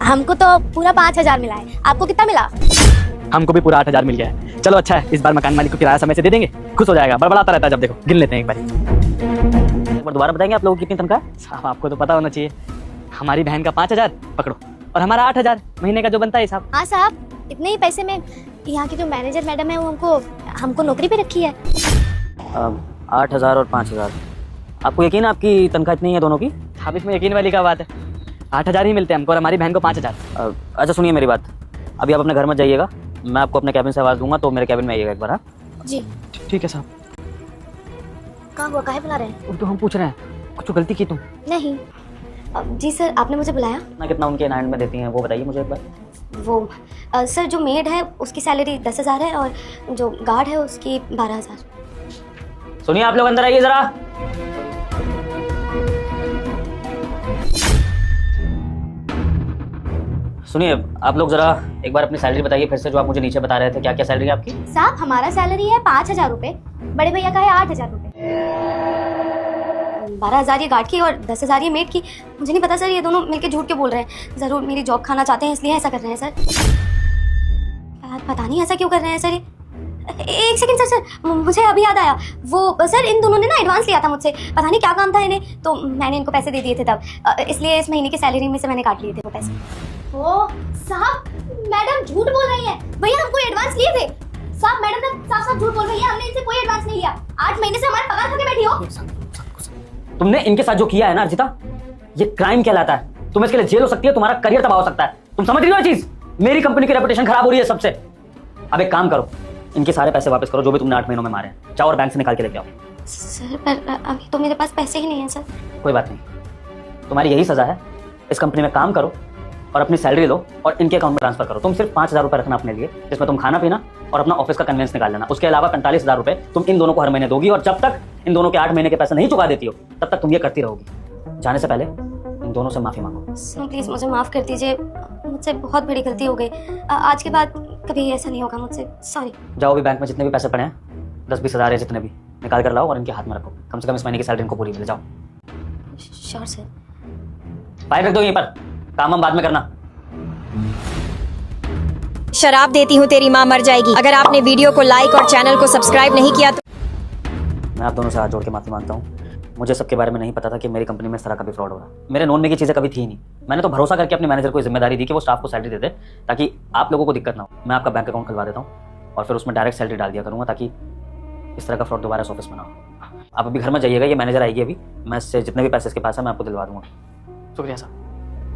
हमको तो पूरा 5,000 मिला है, आपको कितना मिला? हमको भी पूरा 8,000 मिल गया है। चलो अच्छा है, इस बार मकान मालिक को किराया समय से दे देंगे, खुश हो जाएगा। बड़बड़ाता रहता है जब देखो। गिन लेते हैं एक बार दोबारा बताएंगे आप लोगों की कितनी तनख्वाह? साहब आपको तो पता होना चाहिए। हमारी बहन का 5,000 पकड़ो और हमारा 8,000 महीने का जो बनता है साहब। हाँ साहब, इतने ही पैसे में यहाँ की जो मैनेजर मैडम है वो हमको नौकरी पे रखी है। 8,000 और 5,000, आपको यकीन है आपकी तनख्वाह इतनी है दोनों की? साहब इसमें यकीन वाली क्या बात है, 8,000 ही मिलते हैं हमको और हमारी बहन को 5,000। अच्छा सुनिए मेरी बात, अभी आप अपने घर मत जाइएगा, मैं आपको अपने कैबिन से आवाज़ दूंगा, तो मेरे कैबिन में आइएगा एक बार। हाँ जी ठीक है साहब। कहाँ हुआ, काहे बुला रहे हैं? तो हम पूछ रहे हैं, कुछ गलती की तुम? नहीं जी सर, आपने मुझे बुलाया? ना कितना उनके हैंड में देती हैं वो बताइए मुझे एक बार। वो सर जो मेड है उसकी सैलरी 10,000 है और जो गार्ड है उसकी 12,000। सुनिए आप लोग अंदर आइए जरा। सुनिए आप लोग जरा एक बार अपनी सैलरी बताइए फिर से, जो आप मुझे नीचे बता रहे थे। क्या क्या सैलरी है आपकी? साहब हमारा सैलरी है 5,000 रुपये, बड़े भैया का है 8,000 रुपये, 12,000 ये गार्ड की और 10,000 ये मेड की। मुझे नहीं पता सर, ये दोनों मिलके झूठ क्यों बोल रहे हैं। जरूर मेरी जॉब खाना चाहते हैं इसलिए ऐसा कर रहे हैं सर। पता नहीं ऐसा क्यों कर रहे हैं सर। एक सेकंड सर, मुझे अभी याद आया। वो सर इन दोनों ने ना एडवांस लिया था मुझसे, पता नहीं क्या काम था इन्हें, तो मैंने इनको पैसे दे दिए थे तब, इसलिए इस महीने की सैलरी में से मैंने काट लिए थे वो पैसे। ओ साहब, मैडम झूठ बोल रही है, भैया हमको एडवांस लिए थे। साहब मैडम ना साफ साफ झूठ बोल रही है, हमने इनसे कोई एडवांस नहीं लिया। 8 महीने से हमारे पगार खा के बैठी हो। तुमने इनके साथ जो किया है ना अर्जिता, ये क्राइम कहलाता है। तुम इसके लिए जेल हो सकती है, तुम्हारा करियर तबाह हो सकता है। तुम समझ रही हो ये चीज? मेरी कंपनी की रेपुटेशन खराब हो रही है सबसे। अब एक काम करो, इनके सारे पैसे वापस करो जो भी तुमने 8 महीनों में मारे हैं। जाओ और बैंक से निकाल के लेके आओ। सर पर अभी तो मेरे पास पैसे ही नहीं है सर। कोई बात नहीं, तुम्हारी यही सजा है। इस कंपनी में काम करो और अपनी सैलरी लो और इनके अकाउंट में ट्रांसफर करो। तुम सिर्फ 5,000 रुपये रखना अपने लिए, जिसमें तुम खाना पीना और अपना ऑफिस का कन्वेंस निकाल लेना। उसके अलावा 45,000 रुपये तुम इन दोनों को हर महीने दोगी, और जब तक इन दोनों के 8 महीने के पैसे नहीं चुका देती हो तब तक तुम ये करती रहोगी। जाने से पहले इन दोनों से माफी मांगो। सर प्लीज मुझे माफ कर दीजिए, मुझसे बहुत बड़ी गलती हो गई। आज के बाद कभी ऐसा नहीं होगा मुझसे, सॉरी। जाओ भी बैंक में जितने भी पैसे पड़े हैं 10-20 हज़ार है जितने भी, निकाल कर लाओ और इनके हाथ में रखो। कम से कम इस महीने की सैलरी इनको पूरी मिले। जाओ। Sure sir. फाइल रख दो यहीं पर, काम हम बाद में करना। शराब देती हूँ तेरी माँ मर जाएगी। अगर आपने वीडियो को लाइक और चैनल को सब्सक्राइब नहीं किया तो मैं आप दोनों से हाथ जोड़ के माफी मांगता हूँ। मुझे सबके बारे में नहीं पता था कि मेरी कंपनी में इस तरह का भी फ्रॉड हो रहा है। मेरे नोन में की चीज़ें कभी थी नहीं। मैंने तो भरोसा करके अपने मैनेजर को जिम्मेदारी दी कि वो स्टाफ को सैलरी दे दे ताकि आप लोगों को दिक्कत ना हो। मैं आपका बैंक अकाउंट खुलवा देता हूँ और फिर उसमें डायरेक्ट सैलरी डाल दिया करूँगा ताकि इस तरह का फ्रॉड दोबारा इस ऑफिस में ना हो। आप अभी घर में जाइएगा, ये मैनेजर आएगी अभी, मैं इससे जितने भी पैसे इसके पास है मैं आपको दिलवा दूँगा। शुक्रिया साहब।